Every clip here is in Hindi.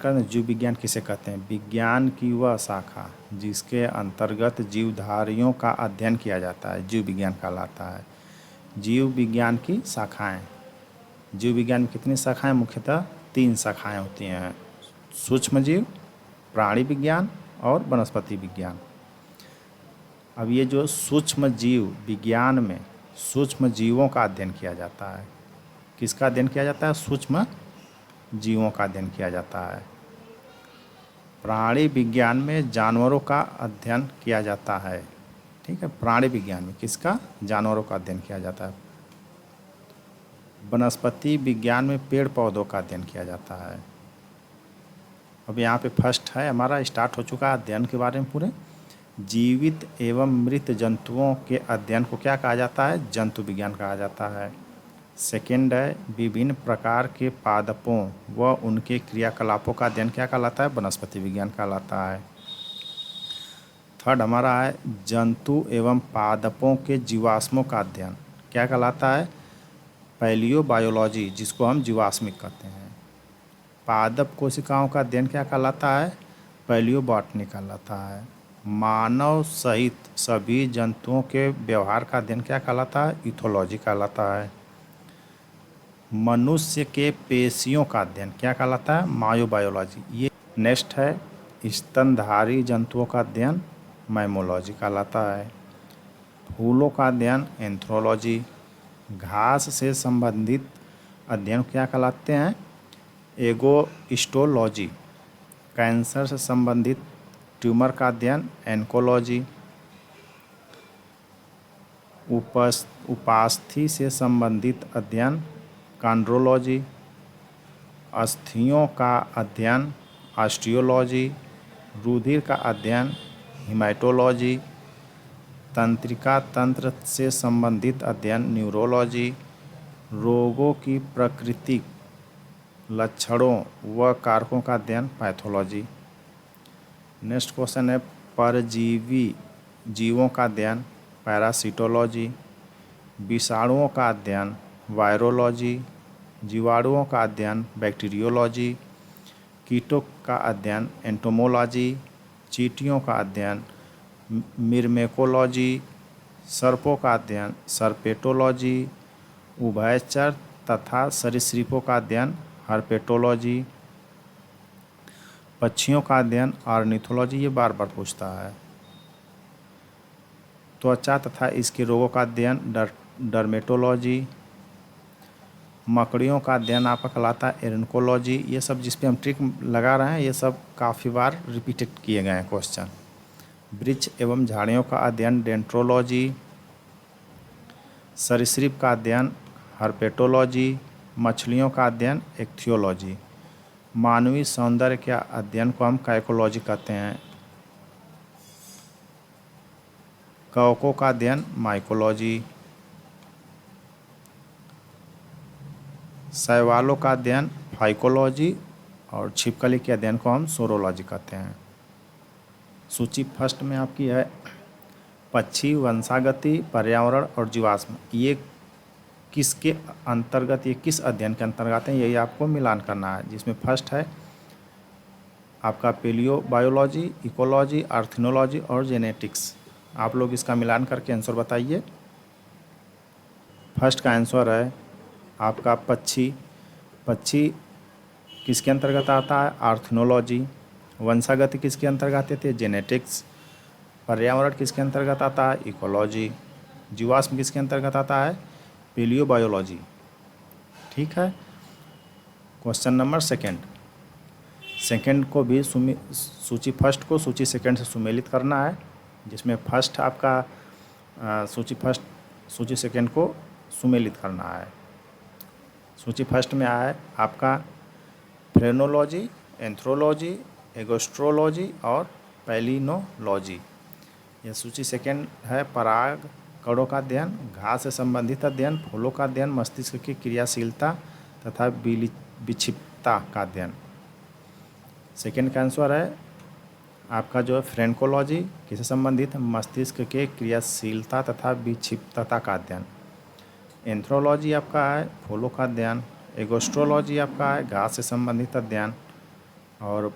करते हैं, जीव विज्ञान किसे कहते हैं? विज्ञान की वह शाखा जिसके अंतर्गत जीवधारियों का अध्ययन किया जाता है, जीव विज्ञान कहलाता है। जीव विज्ञान की शाखाएं, जीव विज्ञान में कितनी शाखाएं? मुख्यतः 3 शाखाएं होती हैं, सूक्ष्म जीव, प्राणी विज्ञान और वनस्पति विज्ञान। अब ये जो सूक्ष्म जीव विज्ञान में सूक्ष्म जीवों का अध्ययन किया जाता है। किसका अध्ययन किया जाता है? सूक्ष्म जीवों का अध्ययन किया जाता है। प्राणी विज्ञान में जानवरों का अध्ययन किया जाता है। ठीक है, प्राणी विज्ञान में किसका? जानवरों का अध्ययन किया जाता है। वनस्पति विज्ञान में पेड़ पौधों का अध्ययन किया जाता है। अब यहाँ पे फर्स्ट है हमारा, स्टार्ट हो चुका है अध्ययन के बारे में पूरे। जीवित एवं मृत जंतुओं के अध्ययन को क्या कहा जाता है? जंतु विज्ञान कहा जाता है। सेकेंड है विभिन्न प्रकार के पादपों व उनके क्रियाकलापों का अध्ययन क्या कहलाता है? वनस्पति विज्ञान कहलाता है। थर्ड हमारा है जंतु एवं पादपों के जीवाश्मों का अध्ययन क्या कहलाता है? पैलियोबायोलॉजी, जिसको हम जीवाश्मिक कहते हैं। पादप कोशिकाओं का अध्ययन क्या कहलाता है? पैलियोबॉटनी कहलाता है। मानव सहित सभी जंतुओं के व्यवहार का अध्ययन क्या कहलाता है? इथोलॉजी कहलाता है। मनुष्य के पेशियों का अध्ययन क्या कहलाता है? मायोबायोलॉजी। ये नेक्स्ट है स्तनधारी जंतुओं का अध्ययन मैमोलॉजी कहलाता है। फूलों का अध्ययन एंथ्रोलॉजी। घास से संबंधित अध्ययन क्या कहलाते हैं? एगोइस्टोलॉजी। कैंसर से संबंधित ट्यूमर का अध्ययन एन्कोलॉजी। उपास्थि से संबंधित अध्ययन कॉन्ड्रोलॉजी। अस्थियों का अध्ययन ऑस्टियोलॉजी। रुधिर का अध्ययन हिमेटोलॉजी। तंत्रिका तंत्र से संबंधित अध्ययन न्यूरोलॉजी। रोगों की प्राकृतिक लक्षणों व कारकों का अध्ययन पैथोलॉजी। नेक्स्ट क्वेश्चन है परजीवी जीवों का अध्ययन पैरासिटोलॉजी। विषाणुओं का अध्ययन वायरोलॉजी। जीवाणुओं का अध्ययन बैक्टीरियोलॉजी। कीटों का अध्ययन एंटोमोलॉजी। चींटियों का अध्ययन मिर्मेकोलॉजी। सर्पों का अध्ययन सर्पेटोलॉजी। उभयचर तथा सरीसृपों का अध्ययन हर्पेटोलॉजी। पक्षियों का अध्ययन ऑर्निथोलॉजी। ये बार बार पूछता है। त्वचा तथा इसके रोगों का अध्ययन डर्मेटोलॉजी। मकड़ियों का अध्ययन आपका कहलाता है एरनकोलॉजी। ये सब जिस पे हम ट्रिक लगा रहे हैं ये सब काफ़ी बार रिपीटेड किए गए हैं क्वेश्चन। वृक्ष एवं झाड़ियों का अध्ययन डेंट्रोलॉजी। सरीसृप का अध्ययन हर्पेटोलॉजी। मछलियों का अध्ययन इक्थियोलॉजी। मानवीय सौंदर्य के अध्ययन को हम काइकोलॉजी कहते हैं। कवकों का अध्ययन माइकोलॉजी। शैवालों का अध्ययन फाइकोलॉजी और छिपकली के अध्ययन को हम सोरोलॉजी कहते हैं। सूची फर्स्ट में आपकी है पक्षी, वंशागति, पर्यावरण और जीवाश्म। ये किसके अंतर्गत, ये किस अध्ययन के अंतर्गत है, यही आपको मिलान करना है। जिसमें फर्स्ट है आपका पेलियोबायोलॉजी, इकोलॉजी, आर्थिनोलॉजी और जेनेटिक्स। आप लोग इसका मिलान करके आंसर बताइए। फर्स्ट का आंसर है आपका पक्षी। पक्षी किसके अंतर्गत आता है? आर्थिनोलॉजी। वंशागति किसके अंतर्गत आती है? जेनेटिक्स। पर्यावरण किसके अंतर्गत आता है? इकोलॉजी। जीवाश्म किसके अंतर्गत आता है? पेलियोबायोलॉजी। ठीक है। क्वेश्चन नंबर सेकंड को भी सूची फर्स्ट को सूची सेकंड से सुमेलित करना है। जिसमें फर्स्ट आपका सूची सेकंड को सुमेलित करना है। सूची फर्स्ट में आया है आपका फ्रेनोलॉजी, एंथ्रोलॉजी, एगोस्ट्रोलॉजी और पैलिनोलॉजी। यह सूची सेकंड है पराग कणों का अध्ययन, घास से संबंधित अध्ययन, फूलों का अध्ययन, मस्तिष्क की क्रियाशीलता तथा विक्षिप्तता का अध्ययन। सेकंड का आंसर है आपका जो है फ्रेनकोलॉजी, किससे संबंधित है? मस्तिष्क के क्रियाशीलता तथा विक्षिप्तता का अध्ययन। एंथ्रोलॉजी आपका है फूलों का अध्ययन। एगोस्ट्रोलॉजी आपका है घास से संबंधित अध्ययन। और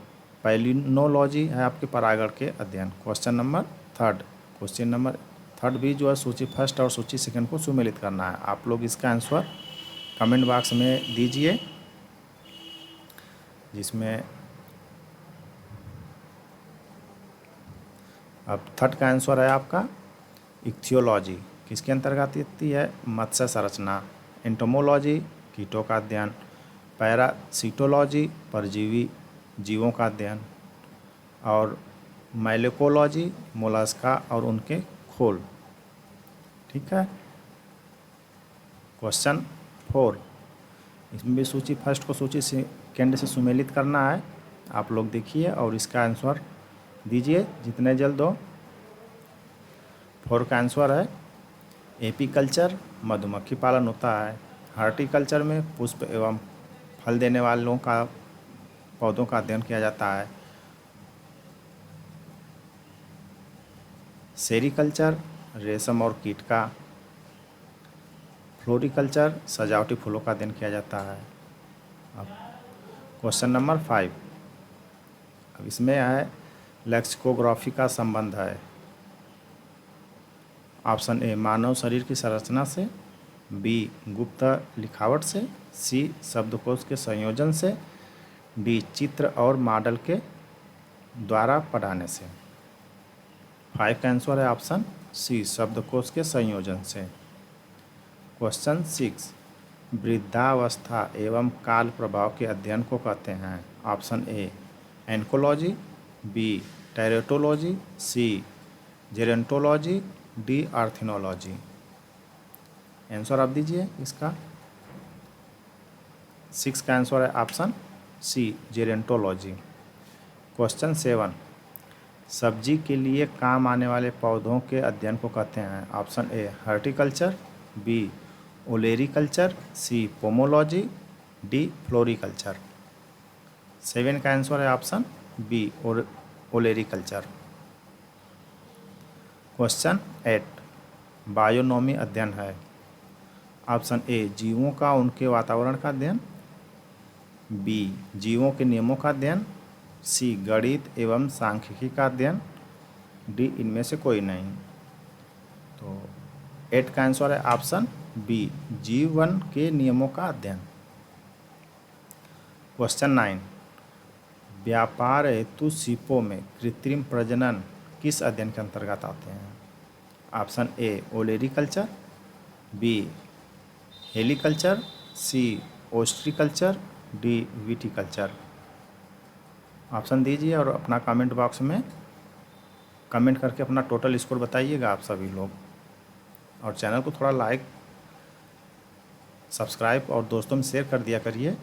पैलिनोलॉजी है आपके परागण के अध्ययन। क्वेश्चन नंबर थर्ड भी जो है सूची फर्स्ट और सूची सेकंड को सुमेलित करना है। आप लोग इसका आंसर कमेंट बॉक्स में दीजिए, जिसमें अब थर्ड का आंसर है आपका इक्थियोलॉजी, किसके अंतर्गत आती है? मत्स्य संरचना। एंटोमोलॉजी, कीटों का अध्ययन। पैरासिटोलॉजी, परजीवी जीवों का अध्ययन। और माइकोलॉजी, मोलस्का और उनके खोल। ठीक है। क्वेश्चन 4, इसमें भी सूची फर्स्ट को सूची सेकंड से सुमेलित करना है। आप लोग देखिए और इसका आंसर दीजिए जितने जल्द हो। 4 का आंसर है एपीकल्चर, मधुमक्खी पालन होता है। हार्टिकल्चर में पुष्प एवं फल देने वालों का पौधों का अध्ययन किया जाता है। सेरीकल्चर, रेशम और कीट का। फ्लोरिकल्चर, सजावटी फूलों का अध्ययन किया जाता है। अब क्वेश्चन नंबर 5, अब इसमें है लेक्सिकोग्राफी का संबंध है। ऑप्शन ए मानव शरीर की संरचना से, बी गुप्त लिखावट से, सी शब्दकोश के संयोजन से, डी चित्र और मॉडल के द्वारा पढ़ाने से। 5 का आंसर है ऑप्शन सी शब्दकोश के संयोजन से। क्वेश्चन 6, वृद्धावस्था एवं काल प्रभाव के अध्ययन को कहते हैं। Option a oncology, b teratology, c gerontology, d ornithology. Answer आप दीजिए इसका। 6 का आंसर है ऑप्शन सी जेरेंटोलॉजी। क्वेश्चन 7, सब्जी के लिए काम आने वाले पौधों के अध्ययन को कहते हैं। Option A horticulture, B olericulture, C pomology, D floriculture. 7 का आंसर है option B olericulture. Question 8, bionomy अध्ययन है। ऑप्शन ए जीवों का उनके वातावरण का अध्ययन, बी जीवों के नियमों का अध्ययन, सी गणित एवं सांख्यिकी का अध्ययन, डी इनमें से कोई नहीं। तो 8 का आंसर है ऑप्शन बी जीवन के नियमों का अध्ययन। क्वेश्चन 9, व्यापार हेतु सीपों में कृत्रिम प्रजनन किस अध्ययन के अंतर्गत आते हैं। Option a olericulture, b heliculture, c ostreiculture, d viticulture. Option दीजिए और अपना कमेंट बॉक्स में कमेंट करके अपना टोटल स्कोर बताइएगा आप सभी लोग। और चैनल को थोड़ा लाइक सब्सक्राइब और दोस्तों में शेयर कर दिया करिए।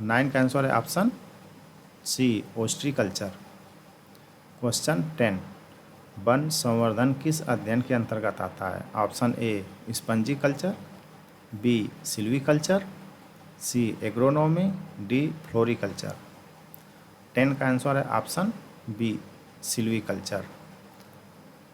9 का आंसर है ऑप्शन सी ओस्ट्रीकल्चर। क्वेश्चन 10, वन संवर्धन किस अध्ययन के अंतर्गत आता है। Option A spongy culture, B silviculture, C agronomy, D floriculture. 10 का आंसर है ऑप्शन बी सिल्वीकल्चर।